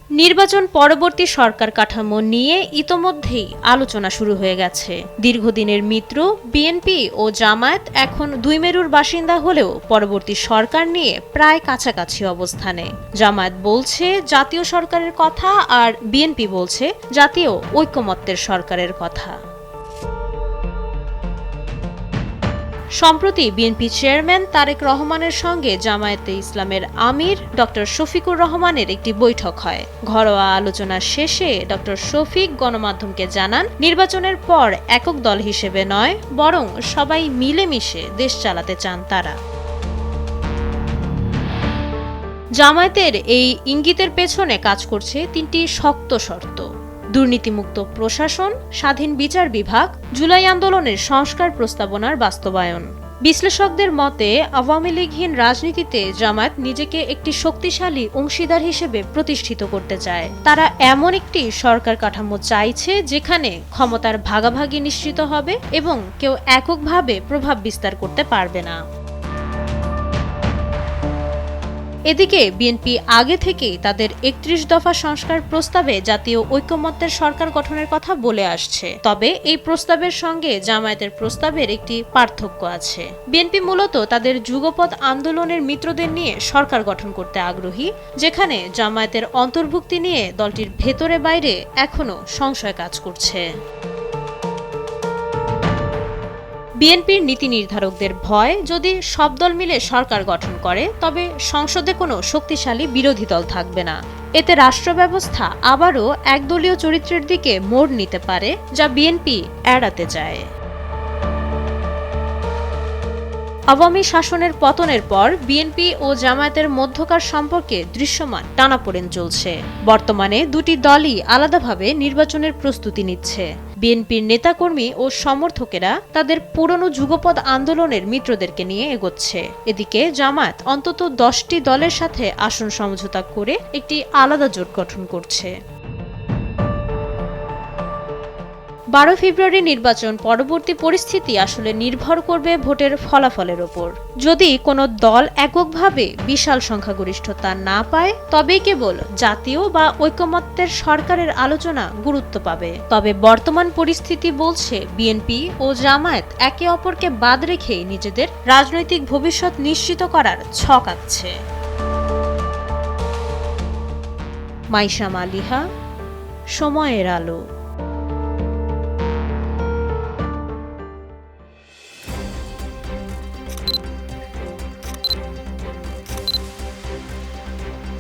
নির্বাচন পরবর্তী সরকার কাঠামো নিয়ে ইতোমধ্যেই আলোচনা শুরু হয়ে গেছে। দীর্ঘদিনের মিত্র বিএনপি ও জামায়াত এখন দুই মেরুর বাসিন্দা হলেও পরবর্তী সরকার নিয়ে প্রায় কাছাকাছি অবস্থানে। জামায়াত বলছে জাতীয় সরকারের কথা আর বিএনপি বলছে জাতীয় ঐকমত্যের সরকারের কথা। সম্প্রতি বিএনপি চেয়ারম্যান তারেক রহমানের সঙ্গে জামায়াতে ইসলামের আমির ডক্টর শফিকুর রহমানের একটি বৈঠক হয়। ঘরোয়া আলোচনা শেষে ডক্টর শফিক গণমাধ্যমকে জানান, নির্বাচনের পর একক দল হিসেবে নয়, বরং সবাই মিলেমিশে দেশ চালাতে চান তারা। জামায়াতের এই ইঙ্গিতের পেছনে কাজ করছে তিনটি শক্ত শর্ত: দুর্নীতিমুক্ত প্রশাসন, স্বাধীন বিচার বিভাগ, জুলাই আন্দোলনের সংস্কার প্রস্তাবনার বাস্তবায়ন। বিশ্লেষকদের মতে আওয়ামী লীগহীন রাজনীতিতে জামায়াত নিজেকে একটি শক্তিশালী অংশীদার হিসেবে প্রতিষ্ঠিত করতে চায়। তারা এমন একটি সরকার কাঠামো চাইছে যেখানে ক্ষমতার ভাগাভাগি নিশ্চিত হবে এবং কেউ এককভাবে প্রভাব বিস্তার করতে পারবে না। এদিকে বিএনপি আগে থেকেই তাদের ৩১ দফা সংস্কার প্রস্তাবে জাতীয় ঐকমত্যের সরকার গঠনের কথা বলে আসছে। তবে এই প্রস্তাবের সঙ্গে জামায়াতের প্রস্তাবের একটি পার্থক্য আছে। বিএনপি মূলত তাদের যুগপৎ আন্দোলনের মিত্রদের নিয়ে সরকার গঠন করতে আগ্রহী, যেখানে জামায়াতের অন্তর্ভুক্তি নিয়ে দলটির ভেতরে বাইরে এখনো সংশয় কাজ করছে। বিএনপির নীতি নির্ধারকদের ভয়, যদি সব দল মিলে সরকার গঠন করে তবে সংসদে কোনো শক্তিশালী বিরোধী দল থাকবে না। এতে রাষ্ট্র ব্যবস্থা আবারও একদলীয় চরিত্রের দিকে মোড় নিতে পারে, যা বিএনপি এড়াতে চায়। আওয়ামী শাসনের পতনের পর বিএনপি ও জামায়াতের মধ্যকার সম্পর্কে দৃশ্যমান টানাপোড়েন চলছে। বর্তমানে দুটি দলই আলাদাভাবে নির্বাচনের প্রস্তুতি নিচ্ছে। বিএনপির নেতাকর্মী ও সমর্থকেরা তাদের পুরনো যুগপৎ আন্দোলনের মিত্রদেরকে নিয়ে এগোচ্ছে। এদিকে জামায়াত অন্তত 10টি দলের সাথে আসন সমঝোতা করে একটি আলাদা জোট গঠন করছে। 12 ফেব্রুয়ারি নির্বাচন পরবর্তী পরিস্থিতি আসলে নির্ভর করবে ভোটের ফলাফলের ওপর। যদি কোনো দল এককভাবে বিশাল সংখ্যাগরিষ্ঠতা না পায়, তবেই কেবল জাতীয় বা ঐকমত্যের সরকারের আলোচনা গুরুত্ব পাবে। তবে বর্তমান পরিস্থিতি বলছে বিএনপি ও জামায়াত একে অপরকে বাদ রেখেই নিজেদের রাজনৈতিক ভবিষ্যৎ নিশ্চিত করার ছক আঁকছে। মাইশা মালিহা, সময়ের আলো।